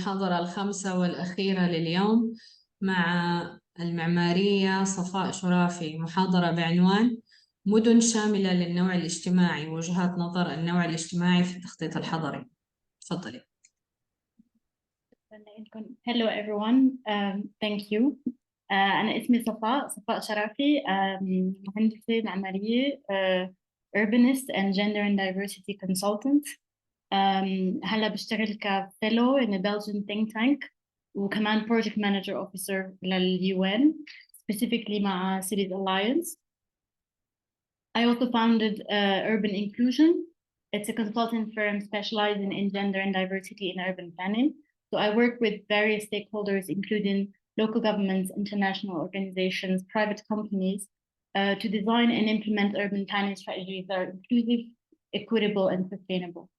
المحاضرة الخامسة والأخيرة لليوم مع المعمارية صفاء شرفي، محاضرة بعنوان مدن شاملة للنوع الاجتماعي، وجهات نظر النوع الاجتماعي في التخطيط الحضري. تفضلي. Hello everyone, thank you. أنا اسمي صفاء شرفي، مهندسة معمارية, urbanist and gender and diversity consultant. هلا بشتغل كفيلو in a Belgian think tank وكمان project manager officer للUN specifically مع Cities Alliance. I also founded Urban Inclusion. It's a consulting firm specializing in gender and diversity in urban planning. So I work with various stakeholders, including local governments, international organizations, private companies, to design and implement urban planning strategies that are inclusive, equitable, and sustainable.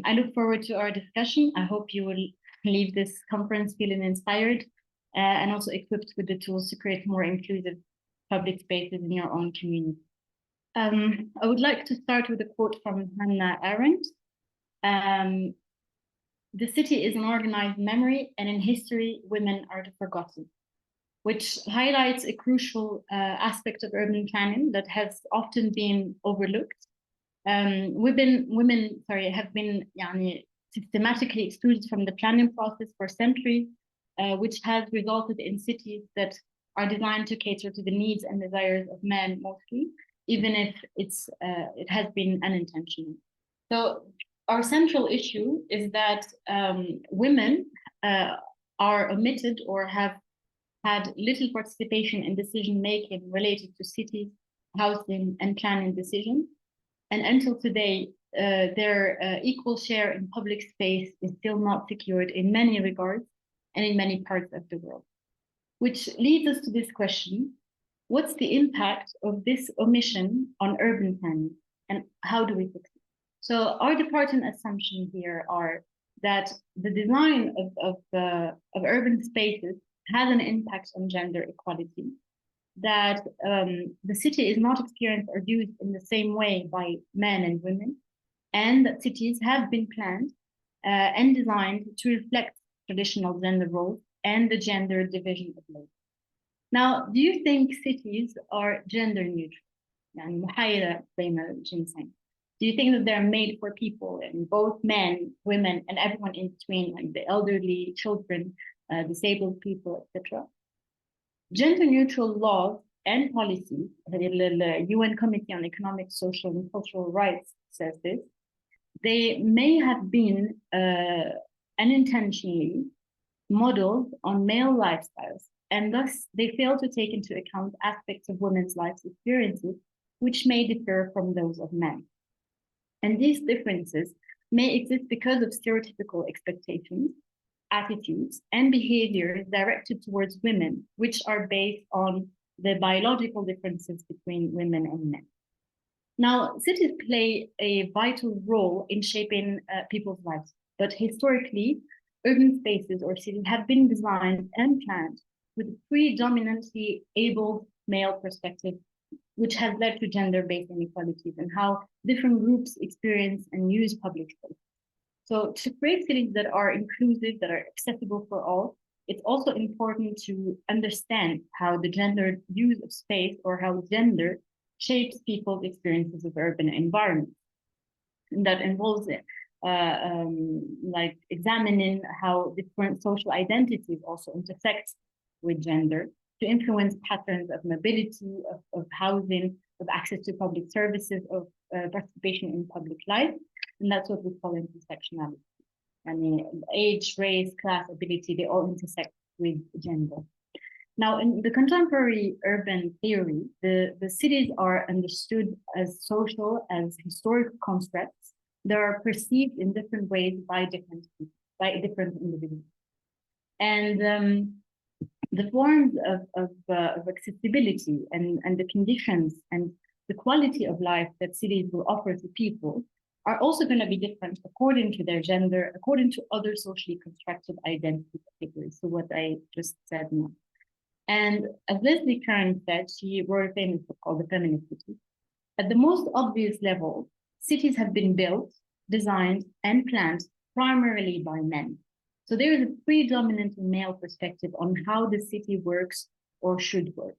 I look forward to our discussion. I hope you will leave this conference feeling inspired and also equipped with the tools to create more inclusive public spaces in your own community. I would like to start with a quote from Hannah Arendt. The city is an organized memory, and in history, women are the forgotten, which highlights a crucial aspect of urban planning that has often been overlooked. Women have been systematically excluded from the planning process for centuries, which has resulted in cities that are designed to cater to the needs and desires of men mostly, even if it has been unintentional. So our central issue is that women are omitted or have had little participation in decision-making related to cities, housing, and planning decisions. And until today, their equal share in public space is still not secured in many regards and in many parts of the world. Which leads us to this question: what's the impact of this omission on urban planning, and how do we fix it? So our departing assumption here are that the design of urban spaces has an impact on gender equality, that the city is not experienced or used in the same way by men and women, and that cities have been planned and designed to reflect traditional gender roles and the gender division of labor. Now, do you think cities are gender neutral? يعني محايدة بين الجنسين. Do you think that they're made for people, and both men, women, and everyone in between, like the elderly, children, disabled people, etc.? Gender neutral laws and policies, the UN Committee on Economic, Social, and Cultural Rights says this, they may have been unintentionally modeled on male lifestyles, and thus they fail to take into account aspects of women's life experiences which may differ from those of men. And these differences may exist because of stereotypical expectations, attitudes, and behaviors directed towards women, which are based on the biological differences between women and men. Now, cities play a vital role in shaping people's lives, but historically, urban spaces or cities have been designed and planned with a predominantly able male perspective, which has led to gender-based inequalities and how different groups experience and use public space. So to create cities that are inclusive, that are accessible for all, it's also important to understand how the gendered use of space or how gender shapes people's experiences of urban environments. And that involves like examining how different social identities also intersect with gender to influence patterns of mobility, of housing, of access to public services, of participation in public life. And that's what we call intersectionality. I mean, age, race, class, ability, they all intersect with gender. Now, in the contemporary urban theory, the cities are understood as social, as historical constructs that are perceived in different ways by different people, by different individuals. And the forms of accessibility and the conditions and the quality of life that cities will offer to people are also going to be different according to their gender, according to other socially constructed identity categories. So what I just said now. And as Leslie Kern said, she wrote a famous book called The Feminist City. At the most obvious level, cities have been built, designed, and planned primarily by men. So there is a predominantly male perspective on how the city works or should work.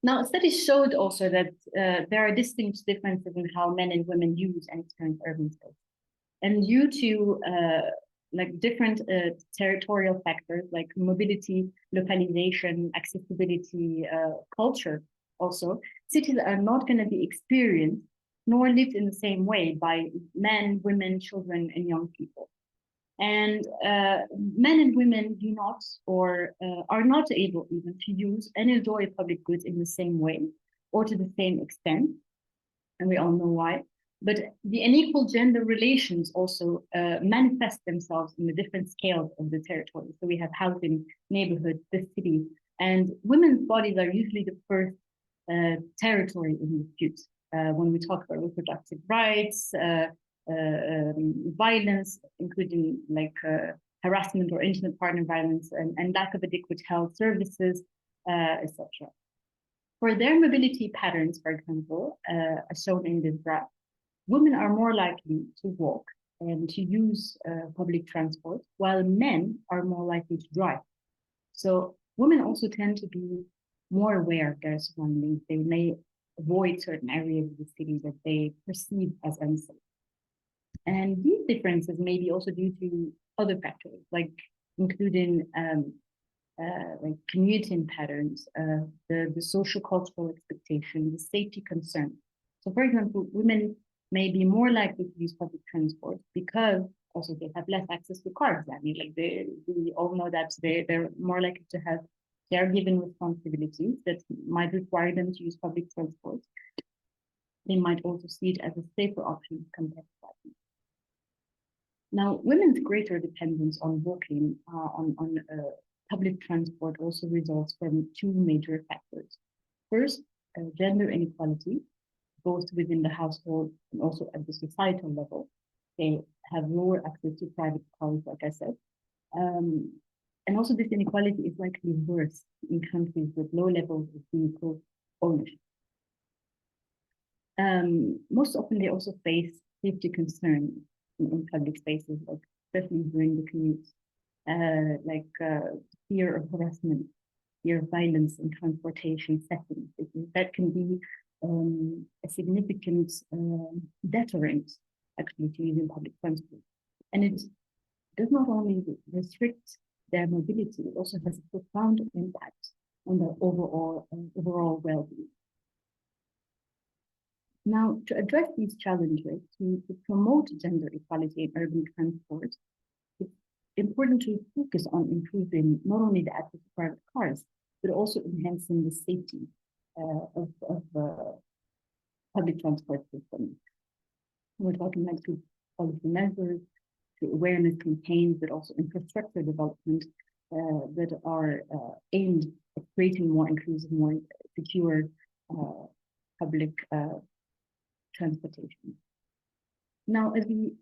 Now, studies showed also that there are distinct differences in how men and women use and experience urban space. And due to like different territorial factors like mobility, localization, accessibility, culture also, cities are not going to be experienced nor lived in the same way by men, women, children, and young people. And men and women do not or are not able even to use and enjoy public goods in the same way or to the same extent. And we all know why. But the unequal gender relations also manifest themselves in the different scales of the territory. So we have housing, neighborhood, the city, and women's bodies are usually the first territory in dispute. When we talk about reproductive rights, violence, including like harassment or intimate partner violence and lack of adequate health services, etc. For their mobility patterns, for example, as shown in this graph, women are more likely to walk and to use public transport, while men are more likely to drive. So women also tend to be more aware of their surroundings. They may avoid certain areas of the city that they perceive as unsafe. And these differences may be also due to other factors, like including like commuting patterns, the social cultural expectation, the safety concern. So for example, women may be more likely to use public transport because also they have less access to cars. I mean, like we all know that they're more likely to have, they are given responsibilities that might require them to use public transport. They might also see it as a safer option compared to that. Now, women's greater dependence on walking on public transport also results from two major factors. First, gender inequality, both within the household and also at the societal level. They have lower access to private cars, like I said. And also this inequality is likely worse in countries with low levels of vehicle ownership. Most often they also face safety concerns in public spaces, like especially during the commute, fear of harassment, fear of violence in transportation settings. That can be a significant deterrent actually to using public transport. And it does not only restrict their mobility, it also has a profound impact on their overall well-being. Now, to address these challenges, to promote gender equality in urban transport, it's important to focus on improving not only the access to private cars, but also enhancing the safety of public transport systems. We're talking like to policy measures, to awareness campaigns, but also infrastructure development that are aimed at creating more inclusive, more secure public transportation. Now, as we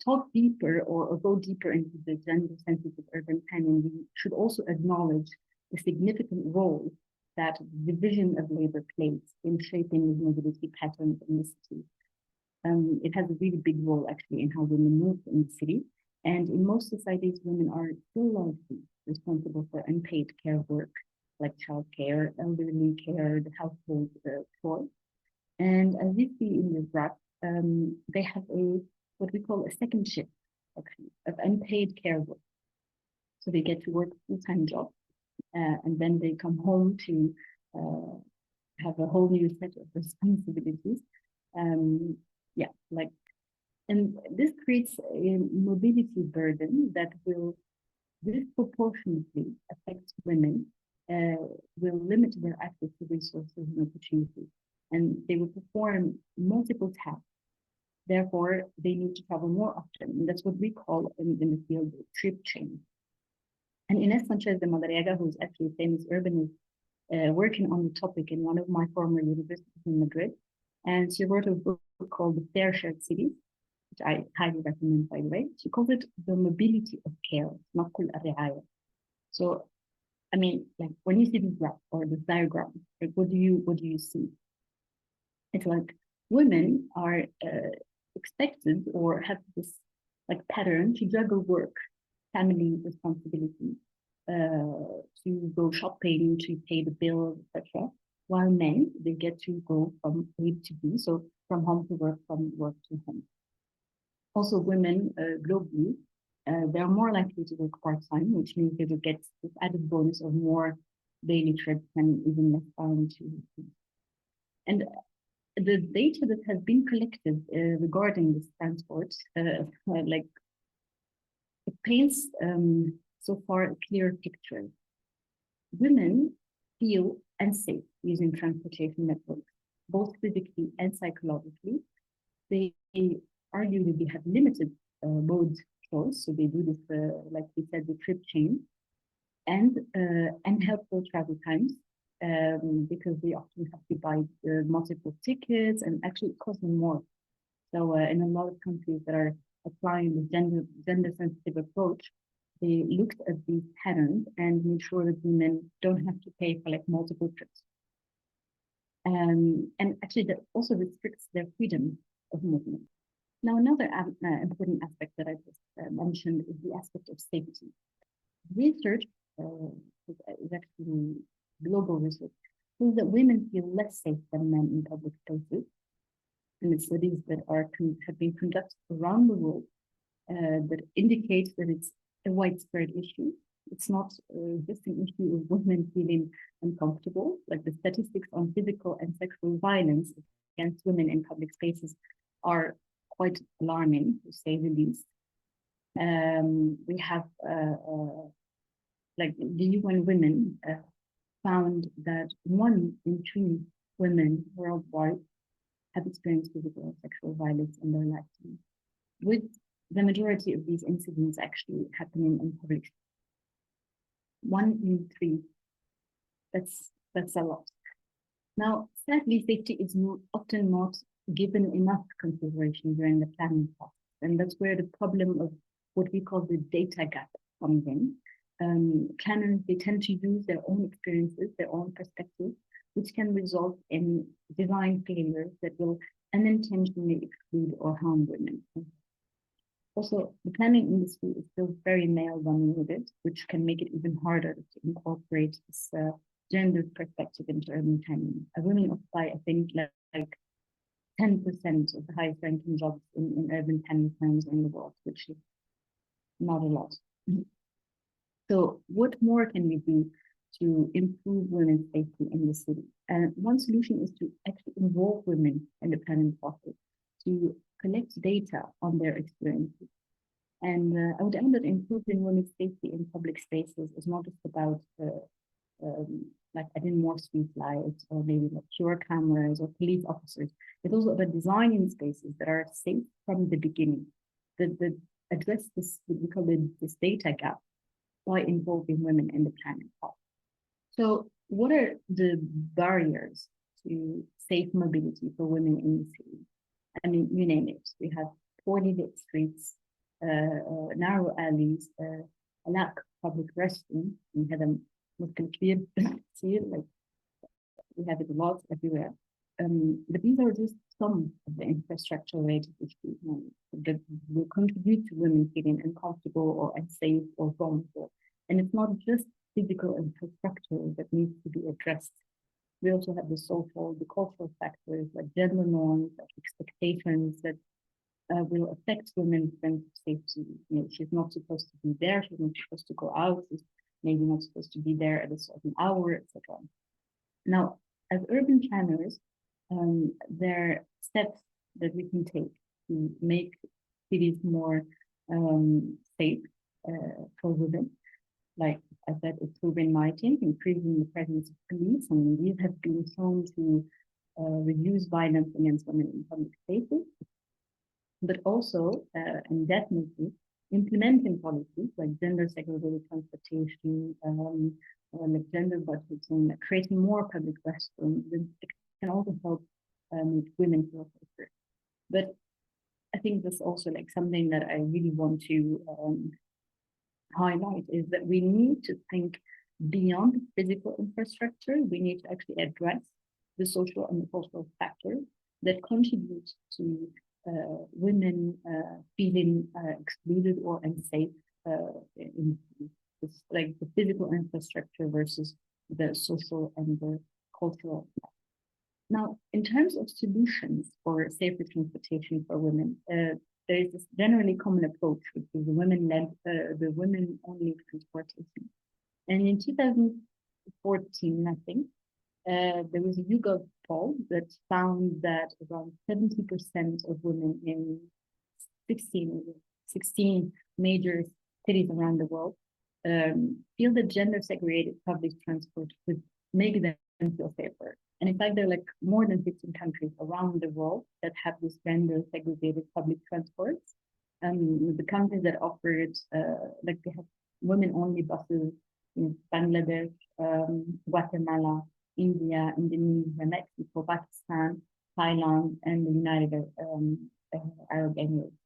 talk deeper or go deeper into the gender-sensitive urban planning, we should also acknowledge the significant role that the division of labor plays in shaping the mobility patterns in the city. It has a really big role actually in how women move in the city. And in most societies, women are still largely responsible for unpaid care work, like childcare, elderly care, the household chores. And as you see in this graph, they have what we call a second shift, actually, of unpaid care work. So they get to work a full-time job, and then they come home to have a whole new set of responsibilities. And this creates a mobility burden that will disproportionately affect women, will limit their access to resources and opportunities, and they will perform multiple tasks. Therefore, they need to travel more often, and that's what we call in the field trip change. And Ines Sanchez de Madariaga, who's actually a famous urbanist, working on the topic in one of my former universities in Madrid, and she wrote a book called The Fair Shared Cities, which I highly recommend, by the way. She calls it the mobility of care, نقل الرعاية. So, I mean, like when you see this graph or this diagram, like what do you see? It's like women are expected or have this like pattern to juggle work family responsibility, to go shopping, to pay the bills, etc. While men, they get to go from A to B, so from home to work, from work to home. Also, women globally, they're more likely to work part-time, which means they will get this added bonus of more daily trips and even less time to. And the data that has been collected regarding this transport, like, it paints so far a clear picture. Women feel unsafe using transportation networks, both physically and psychologically. They arguably have limited mode choice, so they do this, like we said, the trip chain, and unhelpful travel times, because they often have to buy multiple tickets, and actually it costs them more. So in a lot of countries that are applying the gender-sensitive approach, they looked at these patterns and made sure that women don't have to pay for like multiple trips. And actually that also restricts their freedom of movement. Now, another important aspect that I just mentioned is the aspect of safety. Research is actually global research, shows that women feel less safe than men in public spaces. And it's studies that have been conducted around the world that indicate that it's a widespread issue. It's not just an issue of women feeling uncomfortable. Like, the statistics on physical and sexual violence against women in public spaces are quite alarming, to say the least. We have, like, the UN Women found that 1 in 3 women worldwide have experienced physical or sexual violence in their lifetime, with the majority of these incidents actually happening in public. 1 in 3. That's a lot. Now, sadly, safety is often not given enough consideration during the planning process, and that's where the problem of what we call the data gap comes in. Planners, they tend to use their own experiences, their own perspectives, which can result in design failures that will unintentionally exclude or harm women. Also, the planning industry is still very male-dominated, which can make it even harder to incorporate this gender perspective into urban planning. Women occupy, I think, like 10% of the highest ranking jobs in urban planning firms in the world, which is not a lot. So what more can we do to improve women's safety in the city? And one solution is to actually involve women in the planning process, to collect data on their experiences. And I would add that improving women's safety in public spaces is not just about like adding more street lights or maybe like fewer cameras or police officers. It's also about designing spaces that are safe from the beginning, that address this, what we call this data gap, by involving women in the planning process. So what are the barriers to safe mobility for women in the city? I mean, you name it. We have poorly lit streets, narrow alleys, a lack of public restrooms. We have them clear, like we have it a lot everywhere. But these are just some of the infrastructure-related issues that will contribute to women feeling uncomfortable or unsafe or vulnerable. And it's not just physical infrastructure that needs to be addressed. We also have the social, the cultural factors like gender norms, like expectations that will affect women's sense of safety. You know, she's not supposed to be there, she's not supposed to go out, she's maybe not supposed to be there at a certain hour, etc. Now, as urban planners, there are steps that we can take to make cities more safe for women. Like I said, improving lighting, increasing the presence of police, and these have been shown to reduce violence against women in public spaces. But also, and definitely, implementing policies like gender segregated transportation, like gender budgeting, creating more public restrooms, can also help make women feel safer. But I think that's also like something that I really want to highlight, is that we need to think beyond physical infrastructure. We need to actually address the social and the cultural factors that contribute to women feeling excluded or unsafe in this, like the physical infrastructure versus the social and the cultural. Now, in terms of solutions for safer transportation for women, there is this generally common approach, which is the women-only transportation. And in 2014, I think, there was a YouGov poll that found that around 70% of women in 16 major cities around the world feel that gender-segregated public transport would make them feel safer. And in fact, there are like more than 15 countries around the world that have this gender-segregated public transports. The countries that offer it, like they have women-only buses in Bangladesh, Guatemala, India, Indonesia, Mexico, Pakistan, Thailand, and the United Arab Emirates.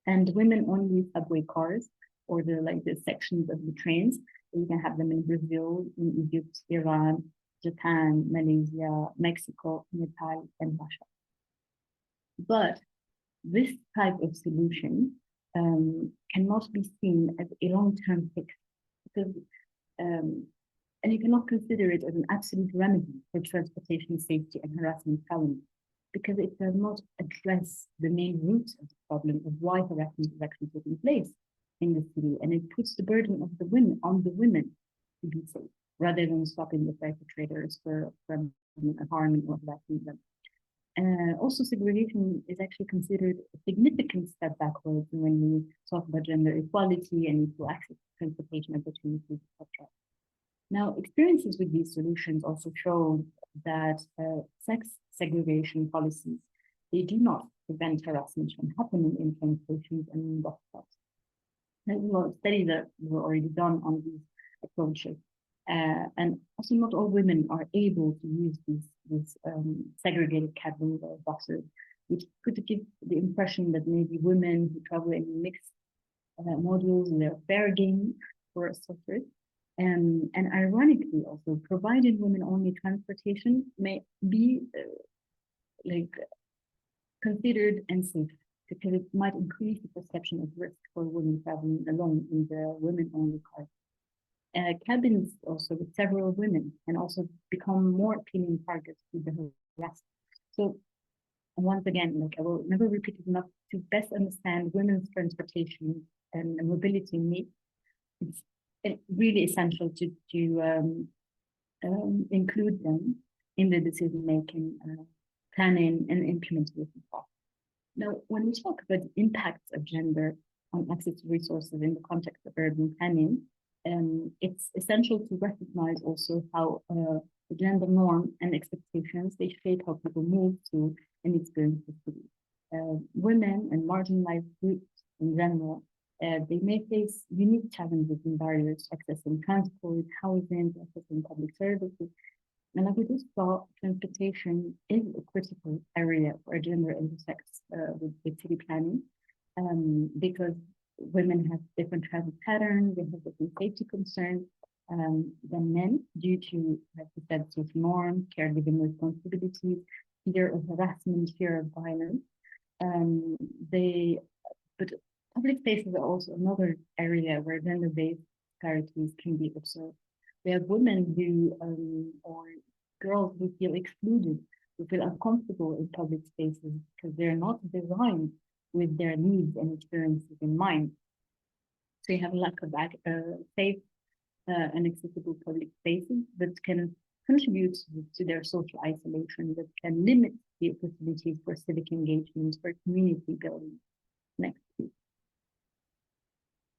And women-only subway cars, or the sections of the trains, you can have them in Brazil, in Egypt, Iran, Japan, Malaysia, Mexico, Nepal, and Russia. But this type of solution cannot be seen as a long-term fix, because and you cannot consider it as an absolute remedy for transportation safety and harassment challenges, because it does not address the main root of the problem of why harassment is actually taking place in the city, and it puts the burden of the women on the women to be safe, rather than stopping the perpetrators from harming or harassing them. Also, segregation is actually considered a significant step backwards when we talk about gender equality and equal access to transportation opportunities, etc. Now, experiences with these solutions also show that sex segregation policies, they do not prevent harassment from happening in train stations and in bus stops. There's a lot of studies that were already done on these approaches. And also not all women are able to use these segregated cabins or buses, which could give the impression that maybe women who travel in mixed modules, they're fair game for suffrage. And ironically also, provided women-only transportation may be considered unsafe, because it might increase the perception of risk for women traveling alone in the women-only cars. Cabins also with several women can also become more appealing targets to the harassed. So once again, I will never repeat it enough, to best understand women's transportation and mobility needs, it's really essential to include them in the decision-making, planning, and implementation process. Now, when we talk about the impacts of gender on access to resources in the context of urban planning, it's essential to recognize also how the gender norm and expectations, they shape how people move to and experience the city. Women and marginalized groups in general, they may face unique challenges and barriers accessing transport, housing, accessing public services. And like we just saw, transportation is a critical area where gender intersects with city planning, because women have different travel patterns, they have different safety concerns than men due to, like we said, social norms, caregiving responsibilities, fear of harassment, fear of violence. But public spaces are also another area where gender-based disparities can be observed. We have women who, or girls who feel excluded, who feel uncomfortable in public spaces because they're not designed with their needs and experiences in mind. So you have a lack of safe and accessible public spaces that can contribute to their social isolation, that can limit the opportunities for civic engagement, for community building. Next, please.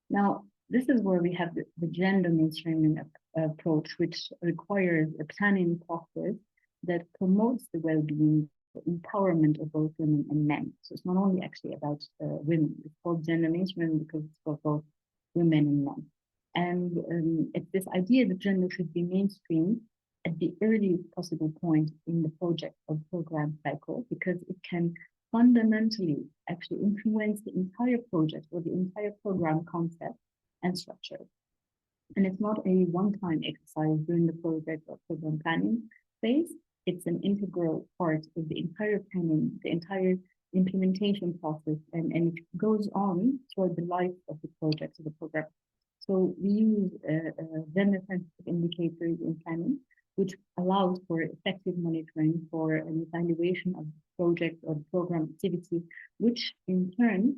Now, this is where we have the gender mainstreaming approach, which requires a planning process that promotes the well-being, empowerment of both women and men. So it's not only actually about women. It's called gender mainstreaming because it's for both women and men. And it's this idea that gender should be mainstreamed at the earliest possible point in the project or program cycle, because it can fundamentally actually influence the entire project or the entire program concept and structure. And it's not a one-time exercise during the project or program planning phase. It's an integral part of the entire planning, the entire implementation process, and it goes on toward the life of the project, of the program. So we use gender-sensitive indicators in planning, which allows for effective monitoring for an evaluation of the project or the program activity, which in turn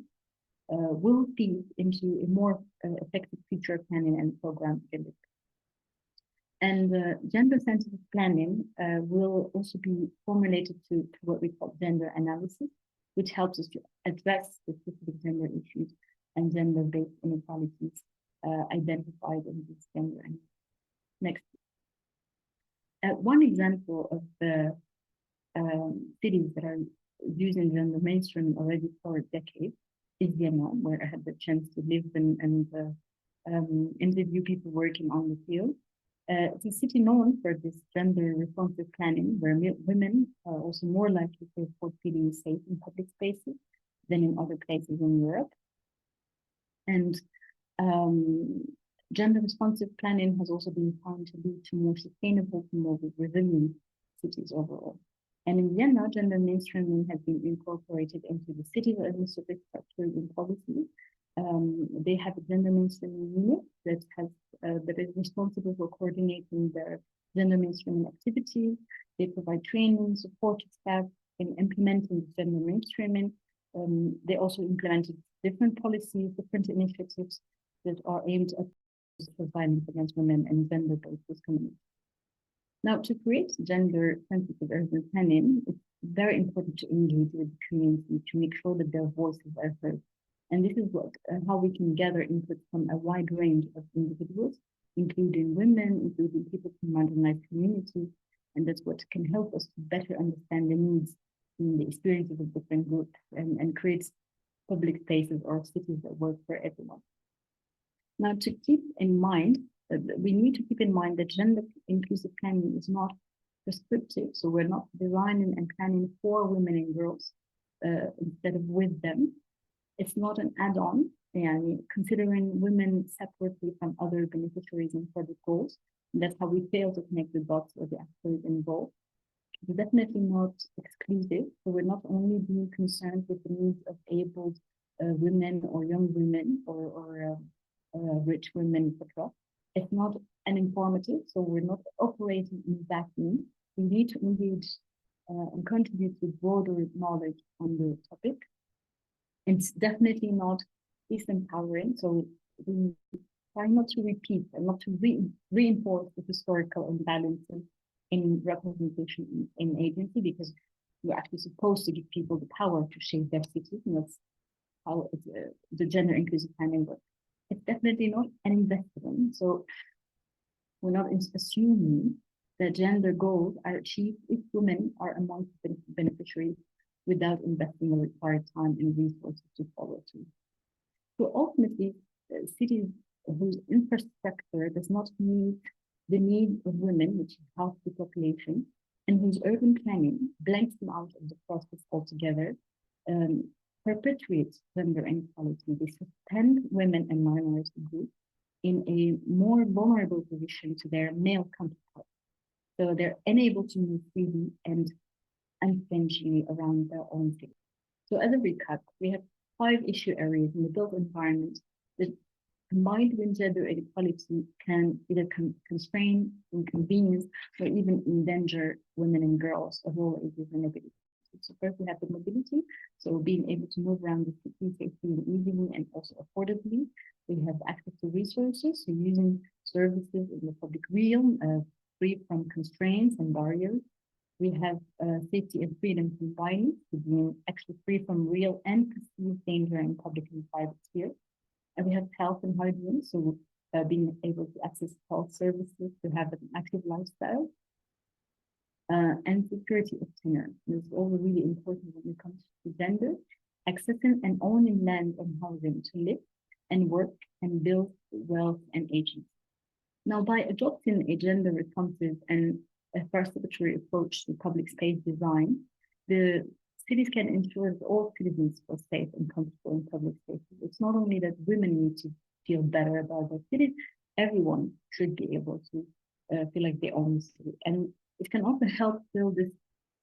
will feed into a more effective future planning and program delivery. And gender-sensitive planning will also be formulated to what we call gender analysis, which helps us to address the specific gender issues and gender-based inequalities identified in this gender analysis. Next. One example of the cities that are using gender mainstreaming already for a decade is Vienna, where I had the chance to live and interview people working on the field. It's a city known for this gender responsive planning, where women are also more likely to report feeling safe in public spaces than in other places in Europe. And gender responsive planning has also been found to lead to more sustainable, more resilient cities overall. And in Vienna, gender mainstreaming has been incorporated into the city's administrative structure and policy. They have a gender mainstreaming unit that is responsible for coordinating their gender mainstreaming activities. They provide training, support to staff in implementing gender mainstreaming. They also implemented different policies, different initiatives that are aimed at violence against women and gender-based discrimination. Now, to create gender-sensitive urban planning, it's very important to engage with the community to make sure that their voices are heard. And this is how we can gather input from a wide range of individuals, including women, including people from marginalized communities, and that's what can help us to better understand the needs and the experiences of different groups and create public spaces or cities that work for everyone. Now, to keep in mind, we need to keep in mind that gender inclusive planning is not prescriptive, so we're not designing and planning for women and girls instead of with them. It's not an add-on, considering women separately from other beneficiaries and project goals. And that's how we fail to connect the dots or the actors involved. It's definitely not exclusive, so we're not only being concerned with the needs of abled women or young women or rich women, etc. It's not an informative, so we're not operating in a vacuum. We need to engage and contribute with broader knowledge on the topic. It's definitely not disempowering, so we try not to repeat and not to reinforce the historical imbalances in representation in agency, because we're actually supposed to give people the power to shape their cities, and that's how the gender inclusive planning works. It's definitely not an investment, so we're not assuming that gender goals are achieved if women are among the beneficiaries without investing the required time and resources to follow through. So ultimately, cities whose infrastructure does not meet the needs of women, which is half the population, and whose urban planning blanks them out of the process altogether, perpetuates gender inequality. They suspend women and minority groups in a more vulnerable position to their male counterparts. So they're unable to move freely and unflinchingly around their own city. So as a recap, we have 5 issue areas in the built environment that, combined with gender inequality, can either constrain, inconvenience, or even endanger women and girls of all ages and abilities. So first we have the mobility, so being able to move around the city safely and easily and also affordably. We have access to resources, so using services in the public realm, free from constraints and barriers. We have safety and freedom from violence, being actually free from real and perceived danger in public and private sphere. And we have health and hygiene, so being able to access health services, to have an active lifestyle. And security of tenure. This is also really important when it comes to gender, accessing and owning land and housing to live and work and build wealth and agency. Now, by adopting a gender responsive and a participatory approach to public space design, the cities can ensure that all citizens feel safe and comfortable in public spaces. It's not only that women need to feel better about their cities, everyone should be able to feel like they own the city. And it can also help build this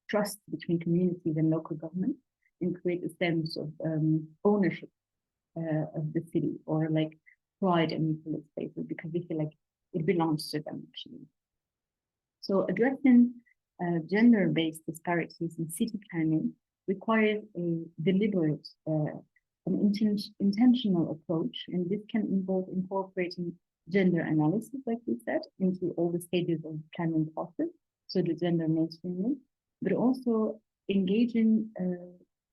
trust between communities and local government, and create a sense of ownership of the city, or like pride in public spaces, because they feel like it belongs to them actually. So addressing gender-based disparities in city planning requires a deliberate and intentional approach, and this can involve incorporating gender analysis, like we said, into all the stages of the planning process, so the gender mainstreaming, but also engaging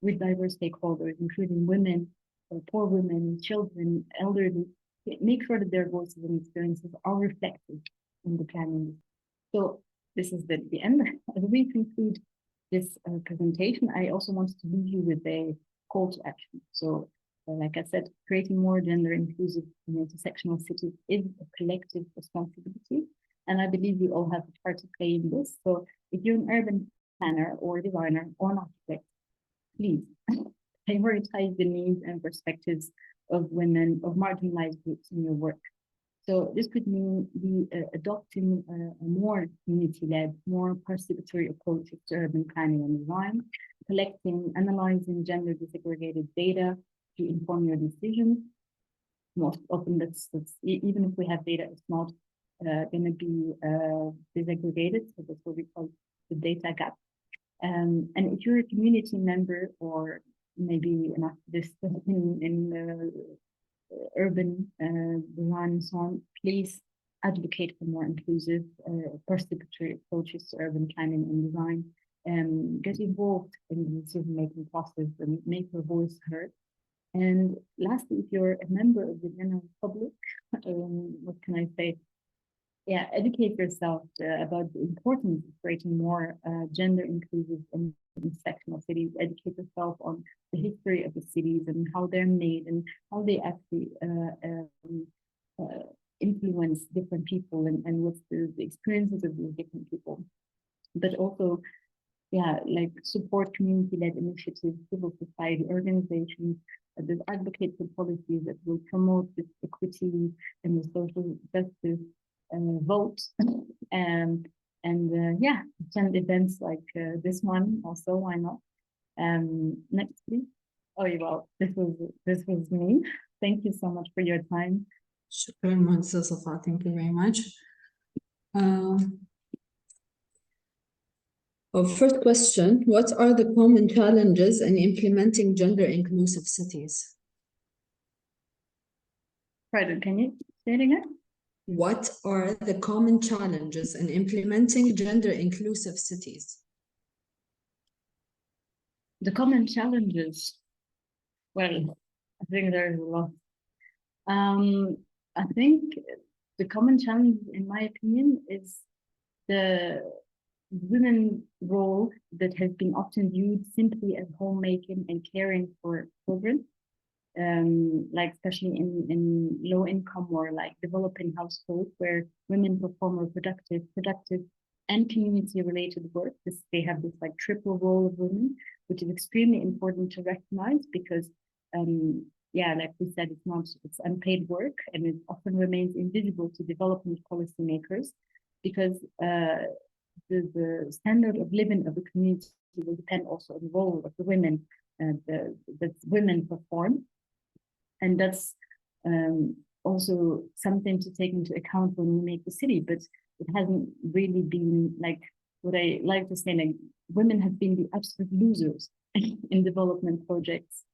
with diverse stakeholders, including women, poor women, children, elderly, make sure that their voices and experiences are reflected in the planning. So this is the end. As we conclude this presentation, I also want to leave you with a call to action. So like I said, creating more gender inclusive and intersectional cities is a collective responsibility. And I believe you all have a part to play in this. So if you're an urban planner or designer or an architect, please prioritize the needs and perspectives of women, of marginalized groups in your work. So this could mean adopting a more community-led, more participatory approach to urban planning and design, collecting, analyzing gender disaggregated data to inform your decisions. Most often, that's even if we have data, it's not going to be disaggregated. So that's what we call the data gap. And if you're a community member or maybe an activist in urban design and so on, please advocate for more inclusive, participatory approaches to urban planning and design. Get involved in the decision-making process and make your voice heard. And lastly, if you're a member of the general public, what can I say? Yeah, educate yourself about the importance of creating more gender inclusive and intersectional cities. Educate yourself on the history of the cities and how they're made and how they actually influence different people, and what's the experiences of these different people. But also, yeah, like support community-led initiatives, civil society organizations that advocate for policies that will promote this equity and the social justice vote, and yeah, attend events like this one also, why not? Next please. Oh well, this was me. Thank you so much for your time. شكرا صفاء. Thank you very much. First question, what are the common challenges in implementing gender inclusive cities? Pardon, can you say it again? What are the common challenges in implementing gender inclusive cities? The common challenges, well, I think there's a lot. I think the common challenge, in my opinion, is the women's role that has been often viewed simply as homemaking and caring for children. Like especially in low income or like developing households where women perform reproductive, productive, and community related work. They have this like triple role of women, which is extremely important to recognize because yeah, like we said, it's unpaid work, and it often remains invisible to development policymakers because the standard of living of the community will depend also on the role of the women that women perform. And that's also something to take into account when we make the city, but it hasn't really been like what I like to say, like women have been the absolute losers in development projects,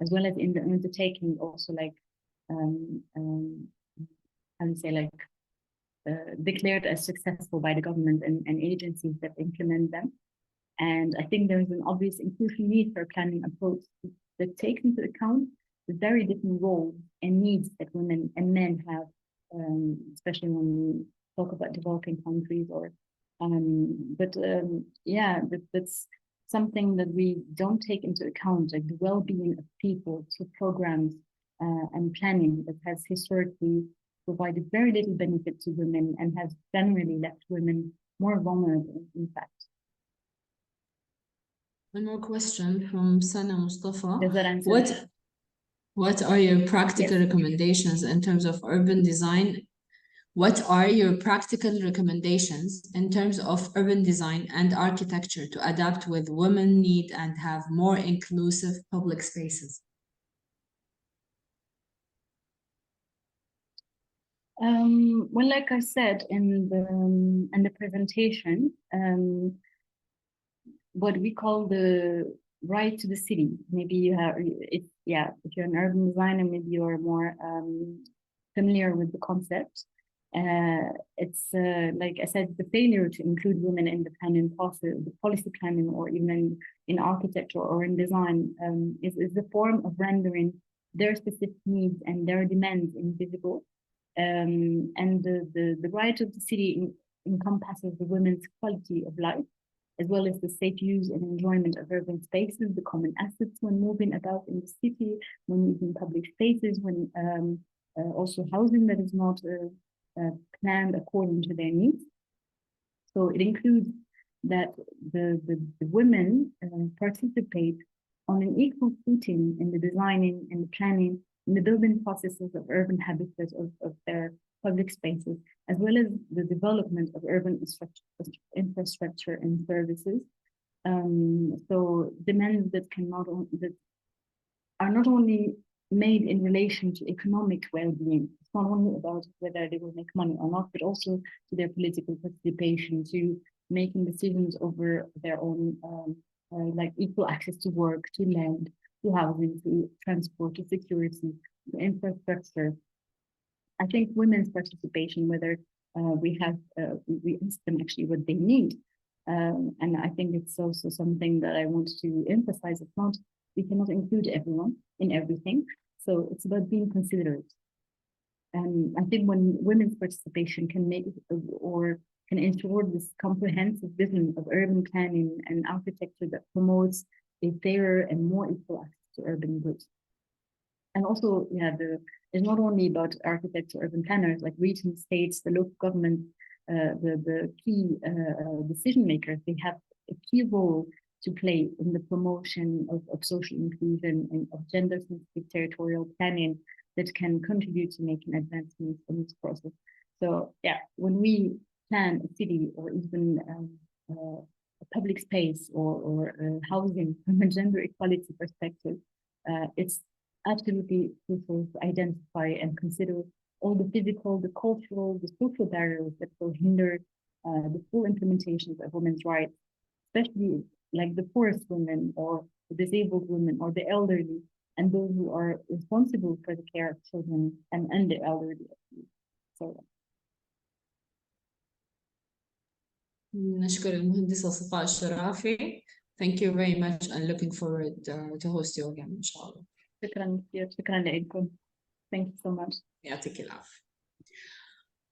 as well as in the undertaking, also like, how do you say, like declared as successful by the government and agencies that implement them. And I think there is an obvious and crucial need for a planning approach that takes into account the very different roles and needs that women and men have, especially when we talk about developing countries. Or, yeah, that's something that we don't take into account, like the well-being of people through programs and planning that has historically provided very little benefit to women and has generally left women more vulnerable, in fact. One more question from Sana Mustafa. Does that answer? What are your practical recommendations in terms of urban design What are your practical recommendations in terms of urban design and architecture to adapt with women need and have more inclusive public spaces? Well, like I said in the presentation, what we call the right to the city. Maybe you have, if you're an urban designer, maybe you're more familiar with the concept. It's like I said, the failure to include women in the planning process, the policy planning, or even in architecture or in design, is the form of rendering their specific needs and their demands invisible. And the right of the city encompasses the women's quality of life, as well as the safe use and enjoyment of urban spaces, the common assets when moving about in the city, when using public spaces, when also housing that is not planned according to their needs. So it includes that the women participate on an equal footing in the designing and the planning, in the building processes of urban habitats of their public spaces, as well as the development of urban infrastructure and services. So demands that are not only made in relation to economic well-being. It's not only about whether they will make money or not, but also to their political participation, to making decisions over their own, like equal access to work, to land, to housing, to transport, to security, to infrastructure. I think women's participation, whether we ask them actually what they need. And I think it's also something that I want to emphasize. It's not, we cannot include everyone in everything. So it's about being considerate. And I think when women's participation can make or can ensure this comprehensive vision of urban planning and architecture that promotes a fairer and more equal access to urban goods. And also, it's not only about architects or urban planners, like regional states, the local government, the key decision makers, they have a key role to play in the promotion of social inclusion and of gender-sensitive territorial planning that can contribute to making advancements in this process. So yeah, when we plan a city or even a public space or housing from a gender equality perspective, it's absolutely crucial to identify and consider all the physical, the cultural, the social barriers that will hinder the full implementation of women's rights, especially like the poorest women or the disabled women or the elderly and those who are responsible for the care of children and the elderly. So. نشكر المهندسة صفاء الشرافي. Thank you very much and looking forward to host you again إن شاء الله. شكرا كثير، شكرا لكم. Thank you so much. يعطيك العافية.